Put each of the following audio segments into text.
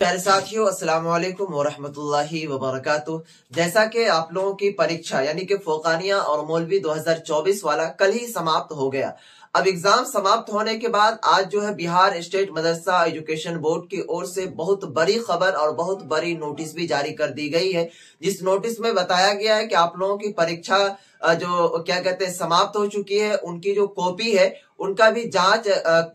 प्यारे साथियों, अस्सलाम वालेकुम वरहमतुल्लाहि वबरकातुह। जैसा कि आप लोगों की परीक्षा यानी कि फोकानिया और मौलवी 2024 वाला कल ही समाप्त हो गया। अब एग्जाम समाप्त होने के बाद आज जो है बिहार स्टेट मदरसा एजुकेशन बोर्ड की ओर से बहुत बड़ी खबर और बहुत बड़ी नोटिस भी जारी कर दी गई है, जिस नोटिस में बताया गया है कि आप लोगों की परीक्षा जो क्या कहते हैं समाप्त हो चुकी है, उनकी जो कॉपी है उनका भी जांच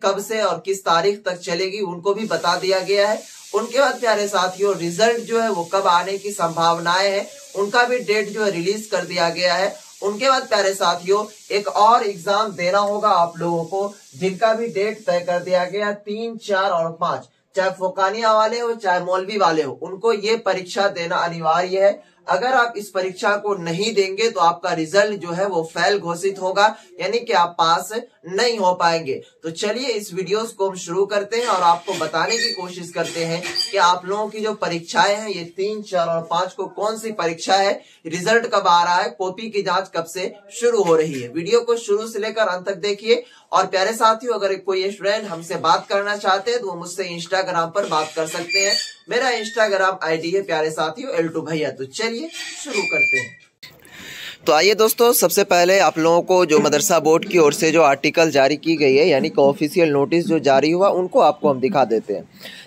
कब से और किस तारीख तक चलेगी उनको भी बता दिया गया है। उनके बाद प्यारे साथियों रिजल्ट जो है वो कब आने की संभावनाएं है उनका भी डेट जो है रिलीज कर दिया गया है। उनके बाद प्यारे साथियों एक और एग्जाम देना होगा आप लोगों को, जिनका भी डेट तय कर दिया गया 3, 4 और 5। चाहे फोकानिया वाले हो चाहे मौलवी वाले हो, उनको ये परीक्षा देना अनिवार्य है। अगर आप इस परीक्षा को नहीं देंगे तो आपका रिजल्ट जो है वो फेल घोषित होगा, यानी कि आप पास नहीं हो पाएंगे। तो चलिए इस वीडियोस को हम शुरू करते हैं और आपको बताने की कोशिश करते हैं कि आप लोगों की जो परीक्षाएं हैं ये 3, 4 और 5 को कौन सी परीक्षा है, रिजल्ट कब आ रहा है, कॉपी की जांच कब से शुरू हो रही है। वीडियो को शुरू से लेकर अंत तक देखिए। और प्यारे साथियों अगर कोई स्टूडेंट हमसे बात करना चाहते हैं तो वो मुझसे इंस्टाग्राम पर बात कर सकते हैं। मेरा इंस्टाग्राम आईडी है प्यारे साथियों L2 भैया। तो चलिए शुरू करते हैं। तो आइए दोस्तों, सबसे पहले आप लोगों को जो मदरसा बोर्ड की ओर से जो आर्टिकल जारी की गई है यानी कि ऑफिशियल नोटिस जो जारी हुआ उनको आपको हम दिखा देते हैं।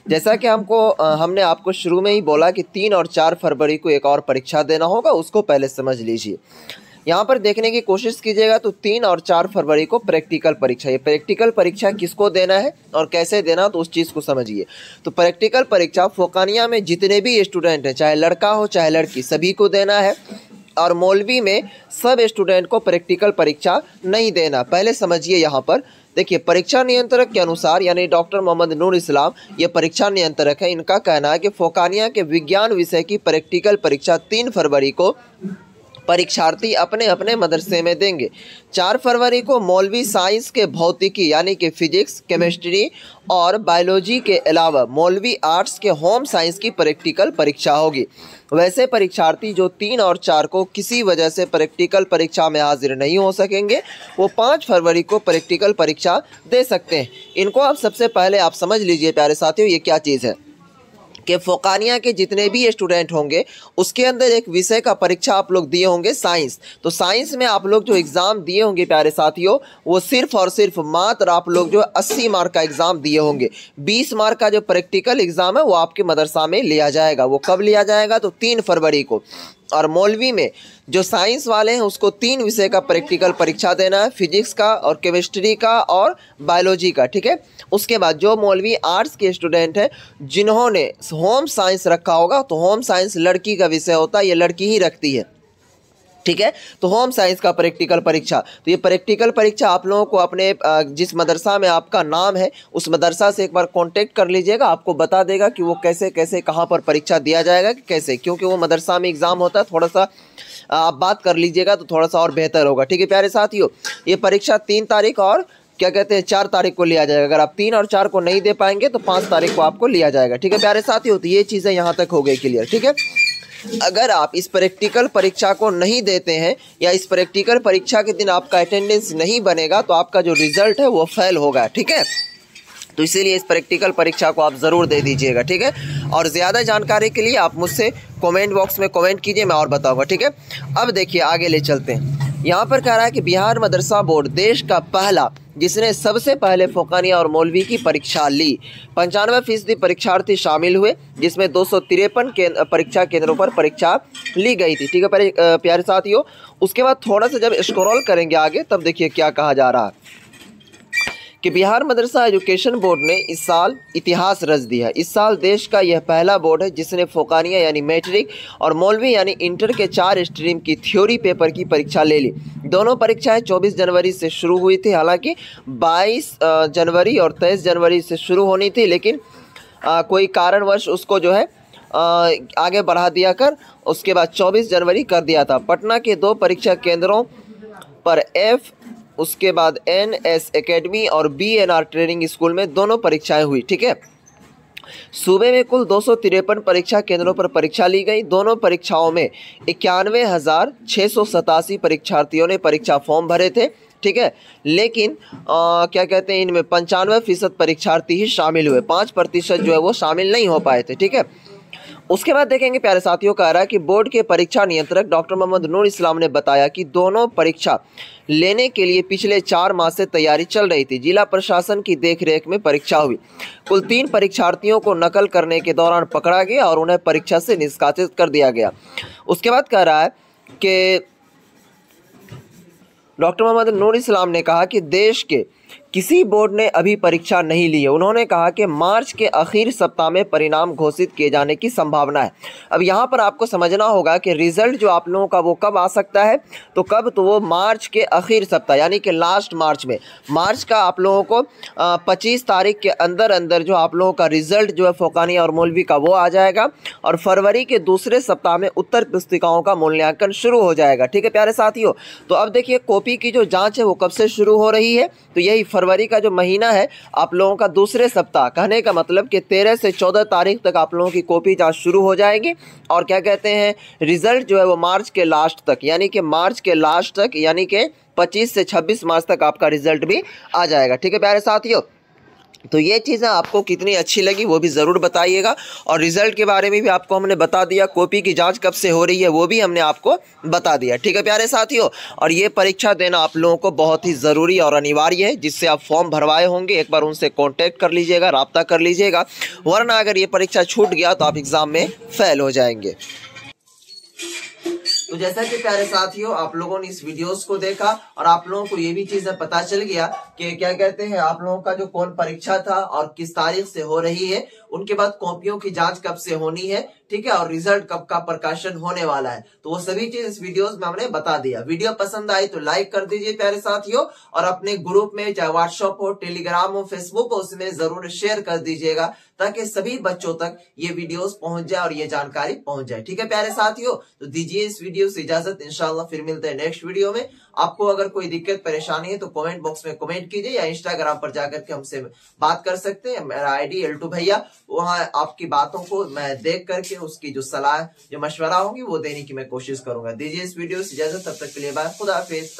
जैसा कि हमने आपको शुरू में ही बोला कि 3 और 4 फरवरी को एक और परीक्षा देना होगा, उसको पहले समझ लीजिए। यहाँ पर देखने की कोशिश कीजिएगा तो 3 और 4 फरवरी को प्रैक्टिकल परीक्षा, ये प्रैक्टिकल परीक्षा किसको देना है और कैसे देना, तो उस चीज़ को समझिए। तो प्रैक्टिकल परीक्षा फोकानिया में जितने भी स्टूडेंट हैं, चाहे लड़का हो चाहे लड़की, सभी को देना है। और मौलवी में सब स्टूडेंट को प्रैक्टिकल परीक्षा नहीं देना। पहले समझिए, यहाँ पर देखिए परीक्षा नियंत्रक के अनुसार यानी डॉक्टर मोहम्मद नूर इस्लाम ये परीक्षा नियंत्रक है। इनका कहना है कि फोकानिया के विज्ञान विषय की प्रैक्टिकल परीक्षा 3 फरवरी को परीक्षार्थी अपने अपने मदरसे में देंगे। 4 फरवरी को मौलवी साइंस के भौतिकी यानी कि फिजिक्स, केमिस्ट्री और बायोलॉजी के अलावा मौलवी आर्ट्स के होम साइंस की प्रैक्टिकल परीक्षा होगी। वैसे परीक्षार्थी जो 3 और 4 को किसी वजह से प्रैक्टिकल परीक्षा में हाजिर नहीं हो सकेंगे, वो 5 फरवरी को प्रैक्टिकल परीक्षा दे सकते हैं। इनको आप सबसे पहले आप समझ लीजिए प्यारे साथियों, ये क्या चीज़ है कि फोकानिया के जितने भी स्टूडेंट होंगे उसके अंदर एक विषय का परीक्षा आप लोग दिए होंगे साइंस। तो साइंस में आप लोग जो एग्ज़ाम दिए होंगे प्यारे साथियों, वो सिर्फ और सिर्फ मात्र आप लोग जो 80 मार्क का एग्ज़ाम दिए होंगे। 20 मार्क का जो प्रैक्टिकल एग्ज़ाम है वो आपके मदरसा में लिया जाएगा। वो कब लिया जाएगा, तो 3 फरवरी को। और मौलवी में जो साइंस वाले हैं उसको 3 विषय का प्रैक्टिकल परीक्षा देना है, फिजिक्स का और केमिस्ट्री का और बायोलॉजी का, ठीक है। उसके बाद जो मौलवी आर्ट्स के स्टूडेंट हैं जिन्होंने होम साइंस रखा होगा, तो होम साइंस लड़की का विषय होता है, ये लड़की ही रखती है, ठीक है। तो होम साइंस का प्रैक्टिकल परीक्षा, तो ये प्रैक्टिकल परीक्षा आप लोगों को अपने जिस मदरसा में आपका नाम है उस मदरसा से एक बार कांटेक्ट कर लीजिएगा। आपको बता देगा कि वो कैसे कैसे कहाँ पर परीक्षा दिया जाएगा कि कैसे, क्योंकि वो मदरसा में एग्ज़ाम होता है। थोड़ा सा आप बात कर लीजिएगा तो थोड़ा सा और बेहतर होगा, ठीक है प्यारे साथियों। ये परीक्षा 3 तारीख और क्या कहते हैं 4 तारीख को लिया जाएगा। अगर आप 3 और 4 को नहीं दे पाएंगे तो 5 तारीख को आपको लिया जाएगा, ठीक है प्यारे साथियों। तो ये चीज़ें यहाँ तक हो गई क्लियर, ठीक है। अगर आप इस प्रैक्टिकल परीक्षा को नहीं देते हैं या इस प्रैक्टिकल परीक्षा के दिन आपका अटेंडेंस नहीं बनेगा तो आपका जो रिजल्ट है वो फेल होगा, ठीक है। तो इसीलिए इस प्रैक्टिकल परीक्षा को आप ज़रूर दे दीजिएगा, ठीक है। और ज़्यादा जानकारी के लिए आप मुझसे कमेंट बॉक्स में कमेंट कीजिए, मैं और बताऊंगा, ठीक है। अब देखिए आगे ले चलते हैं। यहाँ पर कह रहा है कि बिहार मदरसा बोर्ड देश का पहला जिसने सबसे पहले फोकानिया और मौलवी की परीक्षा ली। 95% परीक्षार्थी शामिल हुए, जिसमें 253 परीक्षा केंद्रों पर परीक्षा ली गई थी, ठीक है प्यारे साथियों। उसके बाद थोड़ा सा जब स्क्रॉल करेंगे आगे तब देखिए क्या कहा जा रहा है कि बिहार मदरसा एजुकेशन बोर्ड ने इस साल इतिहास रच दिया है। इस साल देश का यह पहला बोर्ड है जिसने फोकानिया यानी मैट्रिक और मौलवी यानी इंटर के 4 स्ट्रीम की थ्योरी पेपर की परीक्षा ले ली। दोनों परीक्षाएं 24 जनवरी से शुरू हुई थी, हालांकि 22 जनवरी और 23 जनवरी से शुरू होनी थी, लेकिन कोई कारणवश उसको जो है आगे बढ़ा दिया कर उसके बाद 24 जनवरी कर दिया था। पटना के 2 परीक्षा केंद्रों पर उसके बाद NS एकेडमी और BNR ट्रेनिंग स्कूल में दोनों परीक्षाएं हुई, ठीक है। सूबे में कुल 253 परीक्षा केंद्रों पर परीक्षा ली गई। दोनों परीक्षाओं में 91,687 परीक्षार्थियों ने परीक्षा फॉर्म भरे थे, ठीक है। लेकिन क्या कहते हैं, इनमें 95% परीक्षार्थी ही शामिल हुए, 5% जो है वो शामिल नहीं हो पाए थे, ठीक है। उसके बाद देखेंगे प्यारे साथियों, कह रहा है कि बोर्ड के परीक्षा नियंत्रक डॉक्टर मोहम्मद नूर इस्लाम ने बताया कि दोनों परीक्षा लेने के लिए पिछले 4 माह से तैयारी चल रही थी। जिला प्रशासन की देखरेख में परीक्षा हुई। कुल 3 परीक्षार्थियों को नकल करने के दौरान पकड़ा गया और उन्हें परीक्षा से निष्कासित कर दिया गया। उसके बाद कह रहा है कि डॉक्टर मोहम्मद नूर इस्लाम ने कहा कि देश के किसी बोर्ड ने अभी परीक्षा नहीं ली है। उन्होंने कहा कि मार्च के आखिरी सप्ताह में परिणाम घोषित किए जाने की संभावना है। अब यहाँ पर आपको समझना होगा कि रिजल्ट जो आप लोगों का वो कब आ सकता है, तो कब, तो वो मार्च के आखिरी सप्ताह यानी कि लास्ट मार्च में, मार्च का आप लोगों को 25 तारीख के अंदर अंदर जो आप लोगों का रिजल्ट जो है फ़ौक़ानिया और मौलवी का वो आ जाएगा और फरवरी के दूसरे सप्ताह में उत्तर पुस्तिकाओं का मूल्यांकन शुरू हो जाएगा, ठीक है प्यारे साथियों। तो अब देखिए कॉपी की जो जाँच है वो कब से शुरू हो रही है, तो यही फरवरी का जो महीना है आप लोगों का दूसरे सप्ताह, कहने का मतलब कि 13 से 14 तारीख तक आप लोगों की कॉपी जांच शुरू हो जाएगी और क्या कहते हैं, रिजल्ट जो है वो मार्च के लास्ट तक यानी कि 25 से 26 मार्च तक आपका रिजल्ट भी आ जाएगा, ठीक है प्यारे साथियों। तो ये चीज़ें आपको कितनी अच्छी लगी वो भी ज़रूर बताइएगा और रिज़ल्ट के बारे में भी आपको हमने बता दिया, कॉपी की जांच कब से हो रही है वो भी हमने आपको बता दिया, ठीक है प्यारे साथियों। और ये परीक्षा देना आप लोगों को बहुत ही ज़रूरी और अनिवार्य है, जिससे आप फॉर्म भरवाए होंगे एक बार उनसे कॉन्टैक्ट कर लीजिएगा, रब्ता कर लीजिएगा, वरना अगर ये परीक्षा छूट गया तो आप एग्ज़ाम में फेल हो जाएंगे। तो जैसा कि प्यारे साथियों आप लोगों ने इस वीडियोस को देखा और आप लोगों को ये भी चीजें पता चल गया कि क्या कहते हैं आप लोगों का जो कौन परीक्षा था और किस तारीख से हो रही है, उनके बाद कॉपियों की जांच कब से होनी है, ठीक है, और रिजल्ट कब का प्रकाशन होने वाला है, तो वो सभी चीज इस वीडियोस में हमने बता दिया। वीडियो पसंद आई तो लाइक कर दीजिए प्यारे साथियों और अपने ग्रुप में चाहे व्हाट्सएप हो, टेलीग्राम हो, फेसबुक हो, उसमें जरूर शेयर कर दीजिएगा ताकि सभी बच्चों तक ये वीडियोस पहुंच जाए और ये जानकारी पहुंच जाए, ठीक है प्यारे साथियों। तो दीजिए इस वीडियो से इजाजत, इंशाल्लाह फिर मिलते हैं नेक्स्ट वीडियो में। आपको अगर कोई दिक्कत परेशानी है तो कमेंट बॉक्स में कमेंट कीजिए या इंस्टाग्राम पर जाकर के हमसे बात कर सकते हैं, मेरा आईडी L2 भैया, वहां आपकी बातों को मैं देख करके उसकी जो सलाह जो मशवरा होगी वो देने की मैं कोशिश करूंगा। दीजिए इस वीडियो से इजाजत, तब तक के लिए बाय, खुदा हाफिज।